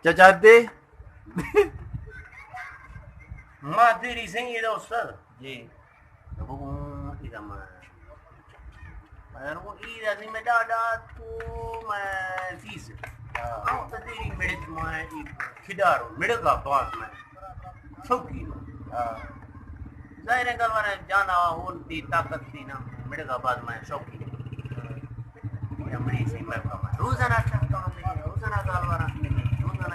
چچا دے ما تیری سنگی دا استاد جی إذا ما إذا زي ما دا تو ما فيز أو تدري مدت ما كدارو مدت بعض ما شوكي ظاهر قال وانا جانا هون دي طاقت دي نا مدت بعض ما شوكي يا مريض سي ما كمان روزانا شفت أنا روزانا قال وانا روزانا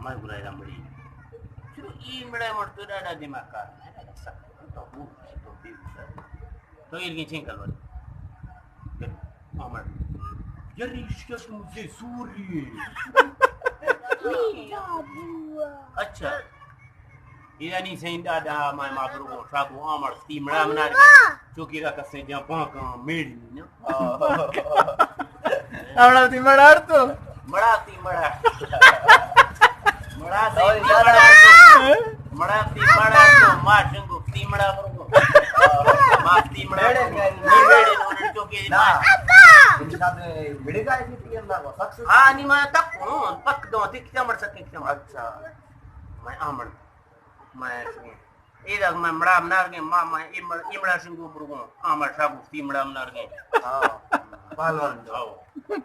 ما يقول هذا مريض شنو إيه مرة مرتو دا دماغ كار تو يلقي تنقل ولا عمر يري ايش مجھے سوري اچھا اذا ني سين دادا ما معبرو شاغو عمر تي مرا منا چوکی کا کسے جا پاکا میڑی نا اڑا تی مڑار تو مڑا تی مڑا مڑا تی مڑا تی مڑا تو ما شنگو تی مڑا برو ما تی مڑا میڑی نو چوکی نا بڑے کا ایسی تھی اللہ کو سکسس ہاں نہیں میں تک ہوں پک دو تک کیا مر سکے کیا اچھا میں آمر میں ایدہ میں مڑا منار گئے ماں میں ایمڑا شنگو برگوں آمر شاگو تی مڑا منار گئے پالوان آو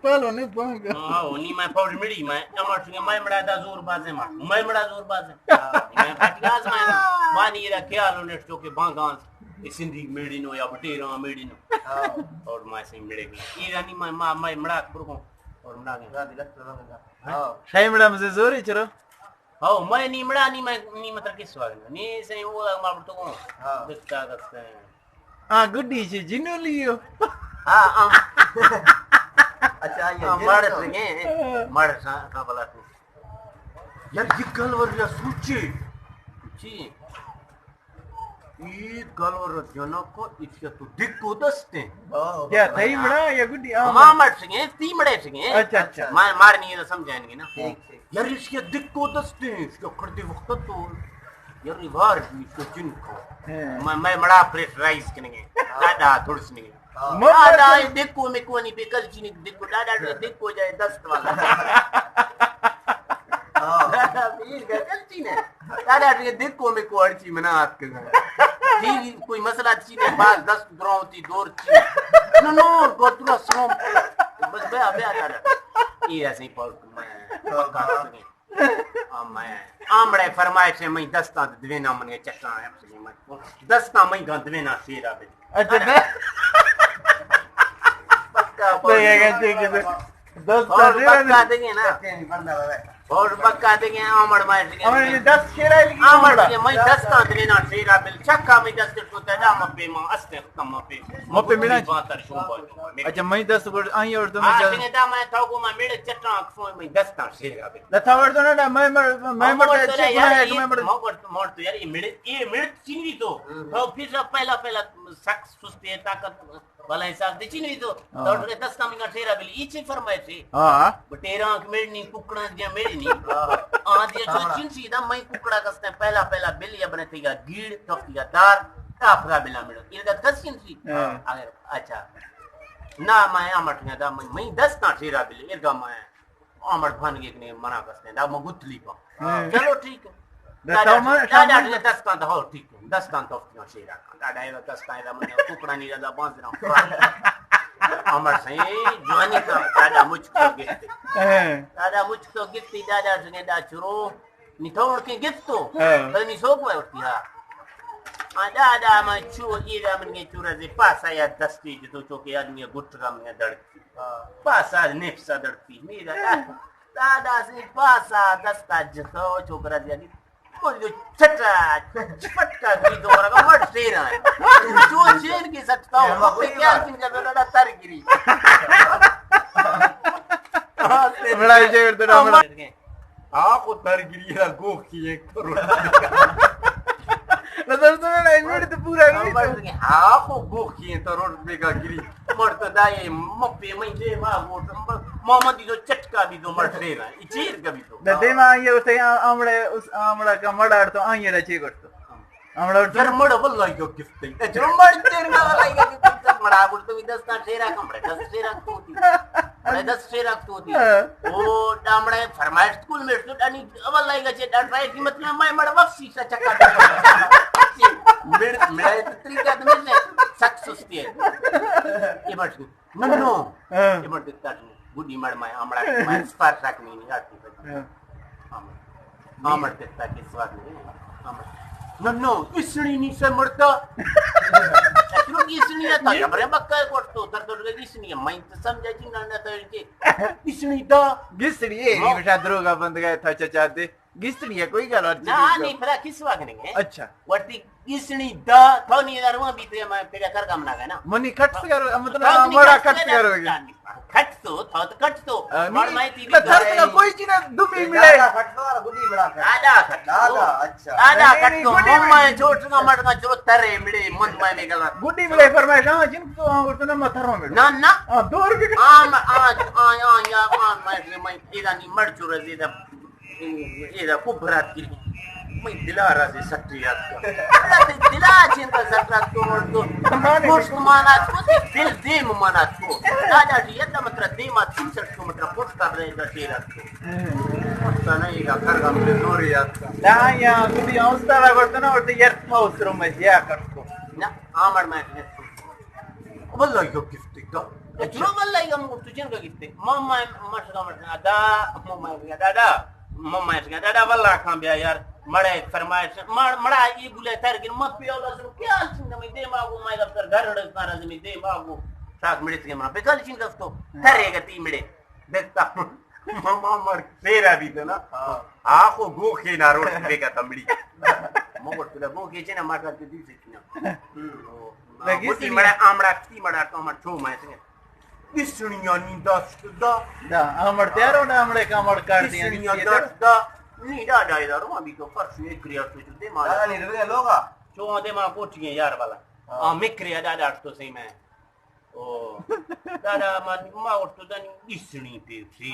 پالوان نہیں پہنگا آو نہیں میں فوج مڑی میں آمر شنگے میں مڑا دا زور بازے میں مڑا زور بازے میں پھٹگاز میں مانی ایدہ خیال ہونے چوکے بانگانس سندھی میڑی نو یا بٹیران میڑی نو اور میں سے مڑے گئے ایدہ نہیں میں مڑا برگوں اور مڑا گئے شاہی مڑا مجھے زوری چرو ہاں میں نہیں مڑا نہیں مطلب کس وقت نہیں سے وہ مار تو کو دکھتا کرتے ہیں ہاں گڈی سے جنو لیو ہاں اچھا یہ مڑ کا بلا تو یار یہ گل ور سوچے جی یہ گل ور جنا کو اس تو دکو دستے کیا تھئی مڑا یا گڈی ماں مڑ سگے تی مڑے سگے اچھا اچھا مارنی یہ سمجھائیں گے نا یار اس کے دکو دستے اس کے کھڑتے وقت تو یار ریوار اس کو جن کو میں مڑا پریشرائز کریں گے دادا تھوڑ سنے گے دادا دکو میں کو نہیں پہ کل چینی دکو دادا دکو جائے 10 والا دادا پیر گئے کل چینے دادا دکو میں کو ہر چی منات کر گئے کوئی مسئلہ چینے بعد 10 دراؤں تھی دور چینے نو گوترا سنو بس بیا دادا یہ ایسے ہی پاک میں پکا سکیں آمڑے فرمائے سے میں دستان دوینا منگے چکران ہے اپسلی میں دستان میں گاں دوینا شیرہ بھی اچھا پکا پکا دیں گے نا اور پکا دیں گے آمڑ مائے سکیں ہمیں 10 شیرہ لگی آمڑ کے میں دستان دوینا شیرہ بھی چکا میں دستر کو تیدا مپے ماں استے ختم مپے منا باتر شوبا اچھا میں 10 گوڑ آئیں اور تمہیں آج سنگے دا میں تھاو کو میں میرے چٹاں کسوئے میں دستان شیرہ بھی لتا ورد نا میں مرد چک نہ ہے کہ میں مرد یار یہ میرے چینوی تو پھر پہلا سخت سستی طاقت والا حساب دے چینوی تو توڑے دستان میں ٹھیرا بلی ایچے فرمائے تھے ہاں بٹیراں کی میرے نہیں ککڑا دیا میرے نہیں آن دیا جو چین سیدھا میں ککڑا کستے ہیں پہلا بلی یا بنے تھے گا گیڑ تفتی گا دار تافرا بلا میرے یہ گا کس چین سی اچھا نا میں آمٹ گیا دا میں دستان ٹھیرا بلی یہ گا میں آمٹ بھان گے کنے منع کستے ہیں دا میں گتلی پا چلو ٹھیک ہے دادا دستان دا ہو ٹھیک ہے دستان تفتیاں شیرہ دادا یہ دستان دا میں ککڑا نہیں رہا باندھ رہا ہوں عمر سے جوانی کا دادا مجھ کو گفتی دادا سنگے دا چرو نتھوڑ کے گفتو بلنی سوک ہوئے اٹھتی ہاں دادا میں چو ایرہ من گے چورا زی پاسا یا دستی جتو چوکے آدمی گٹرا من گے دڑتی پاسا نفسا دڑتی میرا دادا سے پاسا دستا جتو چوکرا زیادی جو چھٹا چھپٹا گری دوبارہ کا مٹ سیرا ہے جو چین کی سچتا ہوں مپے کیا کن کا دادا تر گری بڑائی چاہیے تو نام آقو تر گری ہے گوہ کی ایک کروڑ نظر تو میں انوڑی تو پورا گری آقو گوہ کی ایک کروڑ بیگا گری مرد دائے مپے میں دے ماں محمدی جو چٹکا بھی دو مرد سیرا ہے چیر کا بھی تو دے ماں آئیے اسے آمڑا کا مڑا تو آئیے رچے کرتو آمڑا جر مڑا واللہ جو گفت ہے جو مرد تیرنا واللہ جو گفت ہے مڑا گل تو بھی دستا شیرہ کم رہے دست شیرہ کم ہوتی دس سے رکھت ہوتی وہ ڈامڑے فرمائش اسکول میں تو ڈانی اول لائے گا ڈان ٹرائی کی مطلب میں مڑ وقتی سا چکا میرا طریقہ تو میں سخت سستی ہے یہ بٹ نو یہ بٹ گڈی مڑ میں ہمڑا میں سپار تک نہیں آتی ہمڑ دیتا کہ سواد نہیں نو اسنی نہیں سے مرتا اترو اسنی ہے تا بڑے بکا کوٹو تر تو اسنی ہے میں تو سمجھا جی نہ تو کہ اسنی تا گسڑی ہے یہ بیٹا دروگا بند گئے تھا چچا دے گسڑی ہے کوئی گل نہ نہیں پھر کس وقت نہیں ہے اچھا وٹی اسنی دا تو نہیں دار وہ بھی تے میں پیڑا کر کام نہ گنا منی کٹ کرو مطلب ہمارا کٹ کرو گے کٹ تو کٹ تو مار میں تی تھر کا کوئی چیز دمی ملے کٹ تو گڈی بڑا دادا کٹ دادا اچھا دادا کٹ تو میں چھوٹ کا مڑ کا چلو ترے مڑے من میں گلا گڈی ملے فرمائش ہاں جن کو تو نہ متھرو ملے نہ نہ ہاں 2 روپے یا میں ایدا نہیں مڑ چور زیادہ ایدا کوبرات کی میں دلارا سے سٹریات کا دلا چین کا سٹرات کو پوسٹ مانا کو دل دیم مانا کو دادا جی یہ مطلب دیما 63 کو مطلب پوسٹ کر رہے دا تیرات کو پتہ نہیں کا گھر کا مجھے نوریات کا لا یا گڈی اوستالا کرتا نا اور یہ ہاؤس روم میں یا کرو نہ آمر میں والله يو گفت کا چلو والله يو تجن کا گفت ماما ماشا دا ماما دا والله کھا بیا یار مڑے فرمائش مڑا یہ بولے تر کہ مت پیو لسو کیا سن میں دے ماگو میں دفتر گھر ڑ کارا میں دے ماگو ساک مڑے کے ما بکل چین گفتو ترے گتی مڑے دیکھتا ماما مر تیرا بھی تو نا آخو گو کے نہ روٹ بے کا تمڑی مگر تو گو کے چنا ماٹا تے دی سکنا لگی مڑا آمڑا تی مڑا تو مڑ چھو میں تے اسنیا نی دس دا امر تیارو نہ امڑے کا مڑ کاٹ دیا اسنیا دس دا نہیں ڈاڈا ادھر وہ بھی تو فرش ایک کریا تو دے ماں دادا نہیں رہے لوگا چو دے ماں پوچھیں یار والا ہاں مکریا ڈاڈا تو صحیح میں او دادا ما اور تو دنی اسنی تے تھی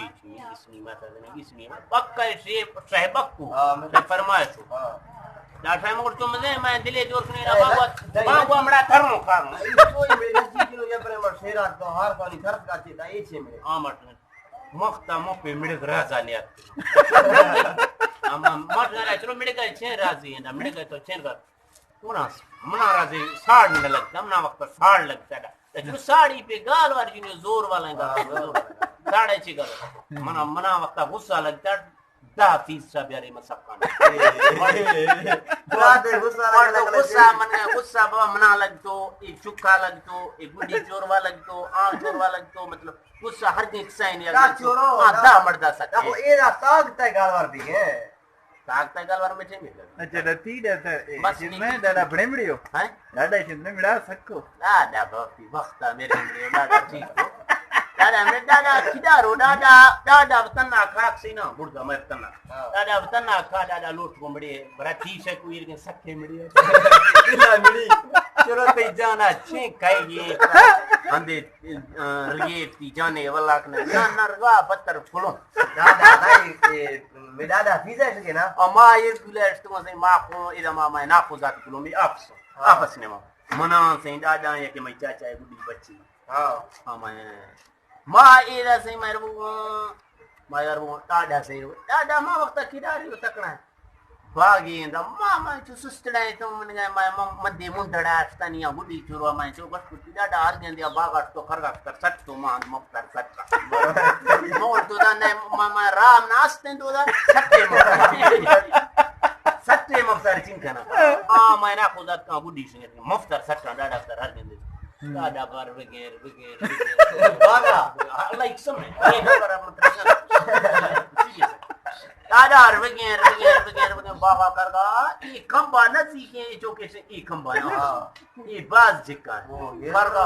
اسنی ما تے اسنی پکا سے صاحب کو فرمائش ڈاٹا مگر تو میں دلے جوڑ سنے رہا بابا ہمڑا تھرمو کھا کوئی میرے کلو یا پر مر شیرا تو ہار پانی خرچ کا چے دا اے چے میرے ہاں مٹ مختا مو پہ مڑ رازا لیا مٹ نہ چلو مڑ گئے چھ رازی ہے مڑ گئے تو چھ کا منا رازی ساڑ نہ لگتا منا وقت ساڑ لگتا ہے جو ساڑی پہ گال وار جن زور والا گا ساڑے چھ کرو منا وقت غصہ لگتا دا تیسرا بیاری مسکان غصہ بابا منا لگتو ایک چکا لگتو ایک گڈی چوروا لگتو آن چوروا لگتو مطلب غصہ ہر دن سائن یا دا مردا سکتے اب اے دا طاقت ہے گالوار بھی ہے طاقت ہے گالوار میں چھ مل اچھا تی دا جن میں دادا بڑے بڑیو ہیں دادا جن میں مڑا سکو دادا بہت وقت میرے دادا ٹھیک ہو دادا میں دادا کدارو دادا وطنہ کھاک سی نا بڑھتا میں وطنہ دادا وطنہ کھا دادا لوٹ کو مڑی برا تیس ہے کوئی لیکن سکھے مڑی ہے چلو تی جانا چھین کھائی گی ہندے رگیب تی جانے واللہ کنے نہ رگا پتر پھلوں دادا بھائی میں دادا فیزا ہے سکے نا اما یہ بلے اشتما سے ماں کو ادھا ماں میں ناکو ذات کلوں میں آپس نے ماں منان سے دادا ہے کہ میں چاچا ہے گڈی بچی ہاں ماں ایدہ سے میں ربو دادا سے دادا ماں وقتا کداری تکنا ہے باگی اندہ ماں چو سستڑا ہے تو من گئے مندی منڈڑا اشتانیا گڈی چوروا میں چو بس کچھ دادا آرگین دیا باگا تو خرگا کر سٹ تو ماں مختر سٹ مور تو دا نئے ماں رام ناستیں تو دا سٹے مختر چین کنا میں نا خودت کا گڈی سنگت مفتر سٹا دادا کر آرگین دیا دادا بار وغیر باگا لائک سمیں دادا وغیر بابا کر گا یہ کھمبا نہ سیکھیں جو کیسے یہ کھمبا یہ باز جکا ہے فرگا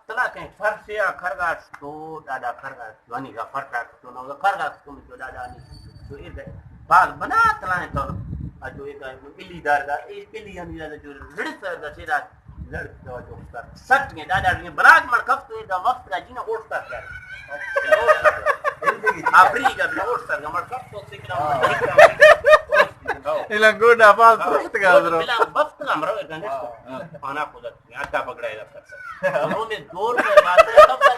تلا کہیں فرشیا کھرگا تو دادا کھرگا وانی کا فرشا تو نہ کھرگا تو دادا نہیں تو یہ باز بنا تلا ہے تو جو ایک بلی دار دا یہ بلی ہمیں دادا جو رڑت دا سیدھا لڑتا جو سٹ گئے دادا نے براغ مر کفت دا وقت کا جینا اوٹتا کر ابری کا اوٹتا کا مر کفت سکنا الا گوڈا پاس پوسٹ کا برو بلا وقت کا مرو گنے انا خود آٹا پکڑایا کر سکتا انہوں نے دور پہ بات کب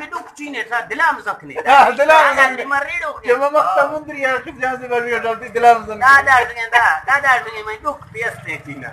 في دوك تشيني صار دلام زخني دلام اللي مريدو كما مقطع مدري يا اخي جاسي بربي دلتي دلام زن دادا ما دوك بيستي تينا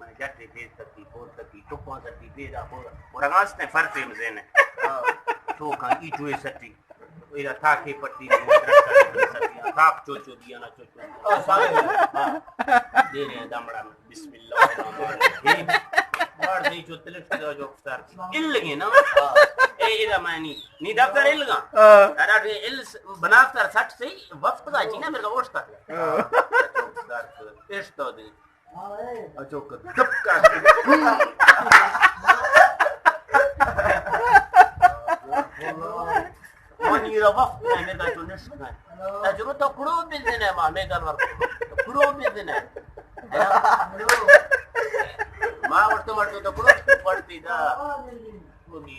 ما جاتي بيت تكي بول تكي توپا تكي بيدا بول ورغاس نے فرق مزين تو كان ايجو ستي إذا تاكي پٹی سٹی تاپ چوچو دیا نا چوچو دے رہے ہیں دمڑا بسم اللہ الرحمن الرحیم اور نہیں جو تلف جو افطار الگے نا اے اذا مانی نی دفتر الگا ارا ال بنا افطار 60 سے وقت کا چینا میرے کو وشتا افطار اس تو دے اچو کپ کا مانی را وقت میں میرا تو نشنا تجربہ تو کرو بزن ہے ماں میگا ور کرو بزن ہے ماں ورتو مرتو تو کرو پڑتی دا وہ بھی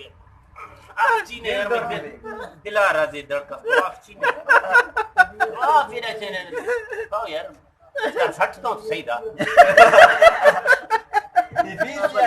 اچھی نے یار میں دلا راضی دڑکا اچھی نے پھر ایسے نے کہو یار 60 تو صحیح دا difícil